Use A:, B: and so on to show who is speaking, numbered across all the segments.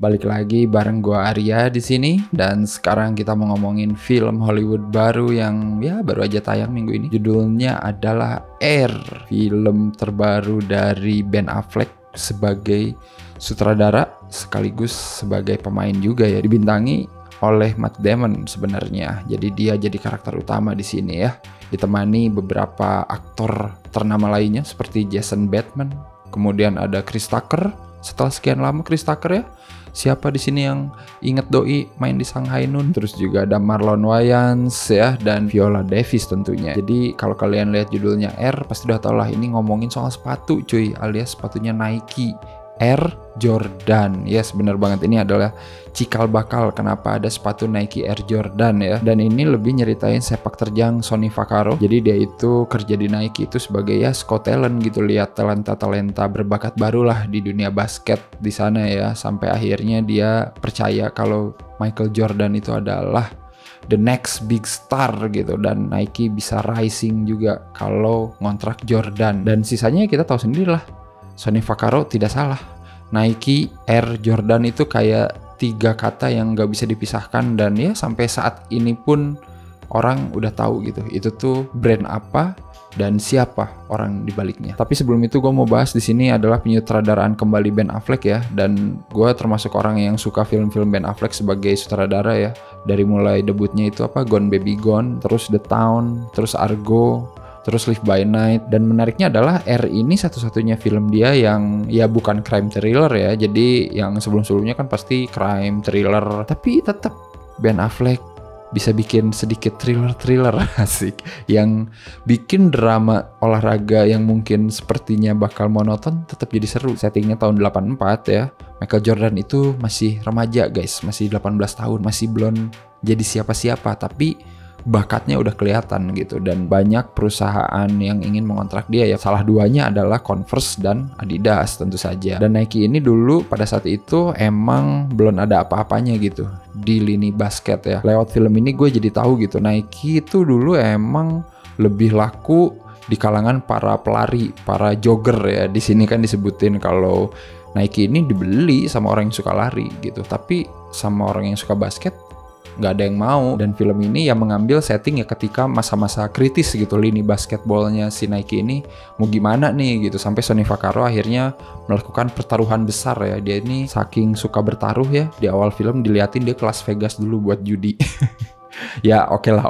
A: balik lagi bareng gua Arya di sini, dan sekarang kita mau ngomongin film Hollywood baru yang ya baru aja tayang minggu ini. Judulnya adalah Air, film terbaru dari Ben Affleck sebagai sutradara sekaligus sebagai pemain juga ya, dibintangi oleh Matt Damon sebenarnya. Jadi dia jadi karakter utama di sini ya, ditemani beberapa aktor ternama lainnya seperti Jason Bateman, kemudian ada Chris Tucker. Setelah sekian lama Chris Tucker ya, siapa di sini yang inget doi main di Shanghai Noon? Terus juga ada Marlon Wayans ya, dan Viola Davis tentunya. Jadi kalau kalian lihat judulnya Air, pasti udah tau lah ini ngomongin soal sepatu cuy, alias sepatunya Nike Air Jordan. Yes, bener banget, ini adalah cikal bakal kenapa ada sepatu Nike Air Jordan ya. Dan ini lebih nyeritain sepak terjang Sonny Vaccaro. Jadi dia itu kerja di Nike itu sebagai ya Scott Talent gitu, lihat talenta-talenta berbakat barulah di dunia basket di sana ya. Sampai akhirnya dia percaya kalau Michael Jordan itu adalah the next big star gitu, dan Nike bisa rising juga kalau ngontrak Jordan. Dan sisanya kita tahu sendiri lah, Sonny Vaccaro tidak salah. Nike Air Jordan itu kayak 3 kata yang gak bisa dipisahkan, dan ya sampai saat ini pun orang udah tahu gitu itu tuh brand apa dan siapa orang di baliknya. Tapi sebelum itu gue mau bahas di sini adalah penyutradaraan kembali Ben Affleck ya, dan gue termasuk orang yang suka film-film Ben Affleck sebagai sutradara ya. Dari mulai debutnya itu Gone Baby Gone, terus The Town, terus Argo, terus Live by Night. Dan menariknya adalah Air ini satu-satunya film dia yang ya bukan crime thriller ya. Jadi yang sebelum-sebelumnya kan pasti crime thriller, tapi tetap Ben Affleck bisa bikin sedikit thriller asik, yang bikin drama olahraga yang mungkin sepertinya bakal monoton tetap jadi seru. Settingnya tahun 84 ya. Michael Jordan itu masih remaja guys, masih 18 tahun, masih belum jadi siapa-siapa, tapi bakatnya udah kelihatan gitu. Dan banyak perusahaan yang ingin mengontrak dia ya. Salah duanya adalah Converse dan Adidas tentu saja. Dan Nike ini dulu pada saat itu emang belum ada apa-apanya gitu di lini basket ya. Lewat film ini gue jadi tahu gitu, Nike itu dulu emang lebih laku di kalangan para pelari, para jogger ya. Di sini kan disebutin kalau Nike ini dibeli sama orang yang suka lari gitu, tapi sama orang yang suka basket nggak ada yang mau. Dan film ini yang mengambil setting ya ketika masa-masa kritis gitu lini basketbolnya si Nike ini mau gimana nih gitu, sampai Sonny Vaccaro akhirnya melakukan pertaruhan besar ya. Dia ini saking suka bertaruh ya, di awal film diliatin dia ke Las Vegas dulu buat judi. Ya oke lah,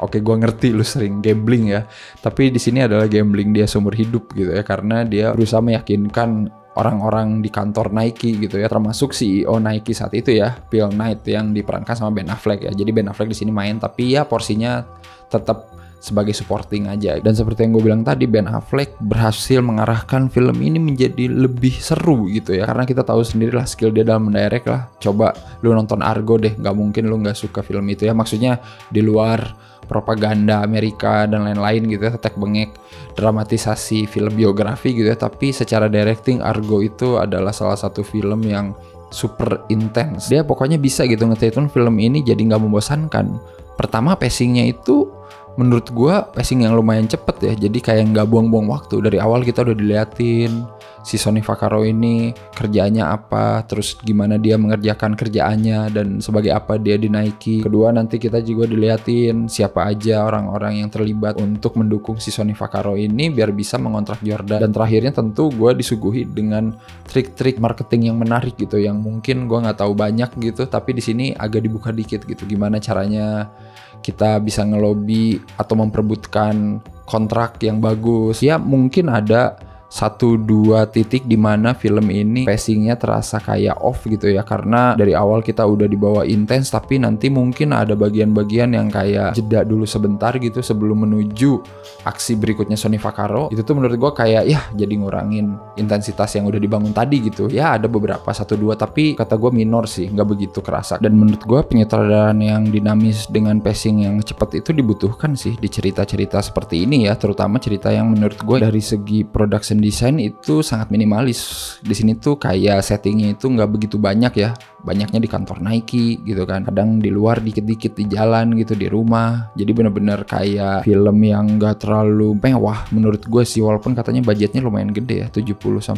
A: oke gue ngerti lu sering gambling ya, tapi di sini adalah gambling dia seumur hidup gitu ya, karena dia berusaha meyakinkan orang-orang di kantor Nike gitu ya, termasuk CEO Nike saat itu ya, Phil Knight, yang diperankan sama Ben Affleck ya. Jadi Ben Affleck di sini main, tapi ya porsinya tetap sebagai supporting aja. Dan seperti yang gue bilang tadi, Ben Affleck berhasil mengarahkan film ini menjadi lebih seru gitu ya, karena kita tahu sendiri lah skill dia dalam mendirect lah. Coba lu nonton Argo deh, nggak mungkin lu nggak suka film itu ya. Maksudnya di luar propaganda Amerika dan lain-lain gitu ya, tetek bengek dramatisasi film biografi gitu ya, tapi secara directing Argo itu adalah salah satu film yang super intens. Dia pokoknya bisa gitu ngetreatment film ini jadi nggak membosankan. Pertama, pacingnya itu menurut gua pacing yang lumayan cepet ya, jadi kayak nggak buang-buang waktu. Dari awal kita udah diliatin si Sonny Vaccaro ini kerjaannya apa, terus gimana dia mengerjakan kerjaannya, dan sebagai apa dia di Nike. Kedua, nanti kita juga diliatin siapa aja orang-orang yang terlibat untuk mendukung si Sonny Vaccaro ini biar bisa mengontrak Jordan. Dan terakhirnya tentu gue disuguhi dengan trik-trik marketing yang menarik gitu, yang mungkin gue nggak tahu banyak gitu, tapi di sini agak dibuka dikit gitu, gimana caranya kita bisa ngelobi atau memperebutkan kontrak yang bagus. Ya mungkin ada 1-2 titik di mana film ini pacingnya terasa kayak off gitu ya, karena dari awal kita udah dibawa intens, tapi nanti mungkin ada bagian-bagian yang kayak jeda dulu sebentar gitu sebelum menuju aksi berikutnya Sonny Vaccaro. Itu tuh menurut gue kayak ya jadi ngurangin intensitas yang udah dibangun tadi gitu ya. Ada beberapa 1-2, tapi kata gue minor sih, nggak begitu kerasa. Dan menurut gue penyutradaraan yang dinamis dengan pacing yang cepat itu dibutuhkan sih di cerita-cerita seperti ini ya, terutama cerita yang menurut gue dari segi production desain itu sangat minimalis. Di sini tuh kayak settingnya itu nggak begitu banyak ya, banyaknya di kantor Nike gitu kan, kadang di luar dikit-dikit di jalan gitu, di rumah. Jadi bener-bener kayak film yang nggak terlalu mewah menurut gue sih, walaupun katanya budgetnya lumayan gede ya, 70-80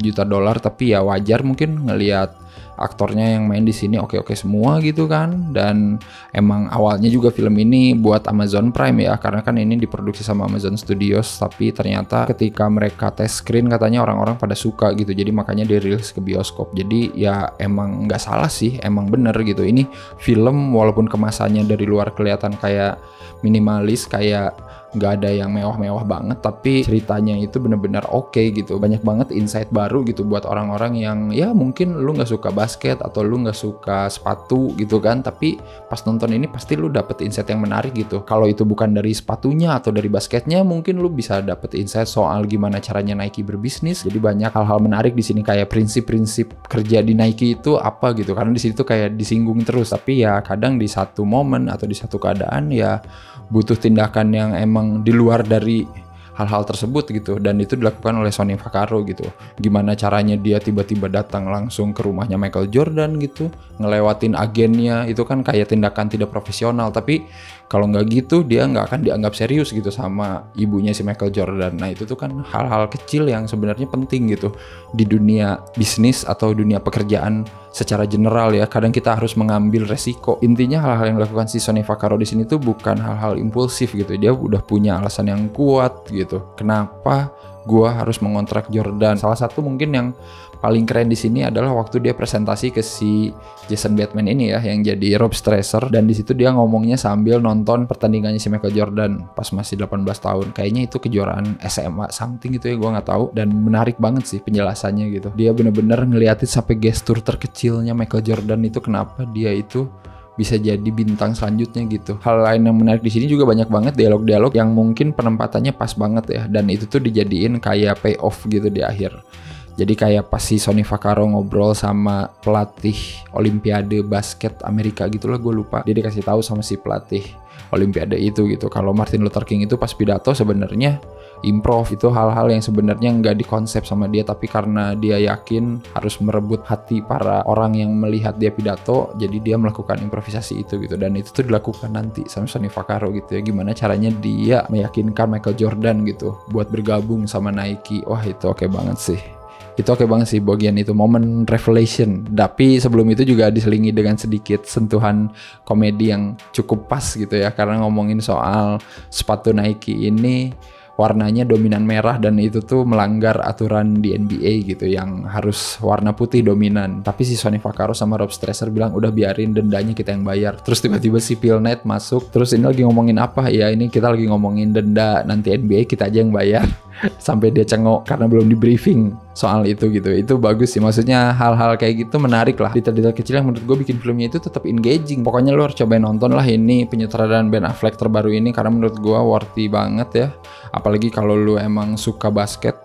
A: juta dolar, tapi ya wajar mungkin ngelihat aktornya yang main di sini oke-oke semua gitu kan. Dan emang awalnya juga film ini buat Amazon Prime ya, karena kan ini diproduksi sama Amazon Studios, tapi ternyata ketika mereka tes screen katanya orang-orang pada suka gitu, jadi makanya dirilis ke bioskop. Jadi ya emang nggak salah sih, emang bener gitu. Ini film walaupun kemasannya dari luar kelihatan kayak minimalis, kayak nggak ada yang mewah-mewah banget, tapi ceritanya itu bener-bener oke gitu. Banyak banget insight baru gitu buat orang-orang yang ya mungkin lu nggak suka basket atau lu nggak suka sepatu gitu kan, tapi pas nonton ini pasti lu dapet insight yang menarik gitu. Kalau itu bukan dari sepatunya atau dari basketnya, mungkin lu bisa dapet insight soal gimana caranya Nike berbisnis. Jadi banyak hal-hal menarik di sini, kayak prinsip-prinsip kerja di Nike itu apa gitu, karena di situ tuh kayak disinggung terus. Tapi ya kadang di satu momen atau di satu keadaan ya butuh tindakan yang emang di luar dari hal-hal tersebut gitu, dan itu dilakukan oleh Sonny Vaccaro gitu. Gimana caranya dia tiba-tiba datang langsung ke rumahnya Michael Jordan gitu, ngelewatin agennya, itu kan kayak tindakan tidak profesional. Tapi kalau nggak gitu dia nggak akan dianggap serius gitu sama ibunya si Michael Jordan. Nah itu tuh kan hal-hal kecil yang sebenarnya penting gitu di dunia bisnis atau dunia pekerjaan secara general ya. Kadang kita harus mengambil resiko. Intinya hal-hal yang dilakukan si Sonny Vaccaro di sini tuh bukan hal-hal impulsif gitu. Dia udah punya alasan yang kuat gitu. Kenapa gua harus mengontrak Jordan? Salah satu mungkin yang paling keren di sini adalah waktu dia presentasi ke si Jason Bateman ini ya, yang jadi Rob Stresser, dan di situ dia ngomongnya sambil nonton pertandingannya si Michael Jordan pas masih 18 tahun. Kayaknya itu kejuaraan SMA something gitu ya, gua nggak tahu, dan menarik banget sih penjelasannya gitu. Dia bener-bener ngeliatin sampai gestur terkecilnya Michael Jordan itu, kenapa dia itu bisa jadi bintang selanjutnya gitu. Hal lain yang menarik di sini juga banyak banget dialog-dialog yang mungkin penempatannya pas banget ya, dan itu tuh dijadiin kayak payoff gitu di akhir. Jadi kayak pas si Sonny Vaccaro ngobrol sama pelatih Olimpiade basket Amerika gitu lah, gue lupa. Dia dikasih tahu sama si pelatih Olimpiade itu gitu, kalau Martin Luther King itu pas pidato sebenarnya improv. Itu hal-hal yang sebenarnya nggak dikonsep sama dia, tapi karena dia yakin harus merebut hati para orang yang melihat dia pidato, jadi dia melakukan improvisasi itu gitu. Dan itu tuh dilakukan nanti sama Sonny Vaccaro gitu ya, gimana caranya dia meyakinkan Michael Jordan gitu buat bergabung sama Nike. Wah itu oke banget sih. Itu oke banget sih bagian itu, momen revelation. Tapi sebelum itu juga diselingi dengan sedikit sentuhan komedi yang cukup pas gitu ya, karena ngomongin soal sepatu Nike ini warnanya dominan merah, dan itu tuh melanggar aturan di NBA gitu yang harus warna putih dominan. Tapi si Sonny Vaccaro sama Rob Stresser bilang udah biarin, dendanya kita yang bayar. Terus tiba-tiba si Phil Knight masuk, terus ini lagi ngomongin apa? Ya ini kita lagi ngomongin denda, nanti NBA kita aja yang bayar. Sampai dia cengok karena belum di briefing soal itu gitu. Itu bagus sih, maksudnya hal-hal kayak gitu menarik lah, detail-detail kecil yang menurut gue bikin filmnya itu tetap engaging. Pokoknya lo harus cobain nonton lah ini penyutradaraan Ben Affleck terbaru ini, karena menurut gue worthy banget ya. Apalagi kalau lo emang suka basket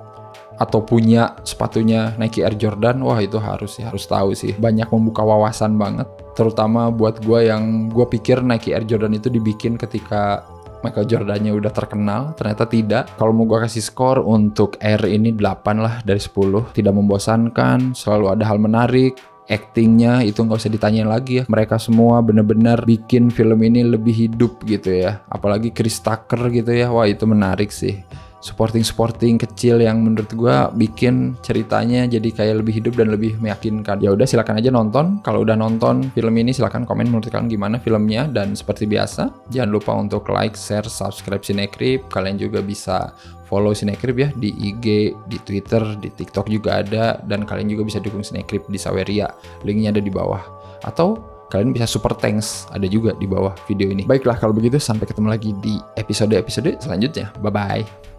A: atau punya sepatunya Nike Air Jordan, wah itu harus tahu sih. Banyak membuka wawasan banget, terutama buat gue yang gue pikir Nike Air Jordan itu dibikin ketika Michael Jordan-nya udah terkenal, ternyata tidak. Kalau mau gue kasih skor untuk Air ini 8 lah dari 10. Tidak membosankan, selalu ada hal menarik. Actingnya itu nggak usah ditanyain lagi ya. Mereka semua bener-bener bikin film ini lebih hidup gitu ya. Apalagi Chris Tucker gitu ya, wah itu menarik sih. Supporting kecil yang menurut gue bikin ceritanya jadi kayak lebih hidup dan lebih meyakinkan. Ya udah silakan aja nonton. Kalau udah nonton film ini silakan komen menurut kalian gimana filmnya, dan seperti biasa jangan lupa untuk like, share, subscribe Cinecrip. Kalian juga bisa follow Cinecrip ya di IG, di Twitter, di TikTok juga ada, dan kalian juga bisa dukung Cinecrip di Saweria. Linknya ada di bawah. Atau kalian bisa super thanks, ada juga di bawah video ini. Baiklah kalau begitu, sampai ketemu lagi di episode-episode selanjutnya. Bye-bye.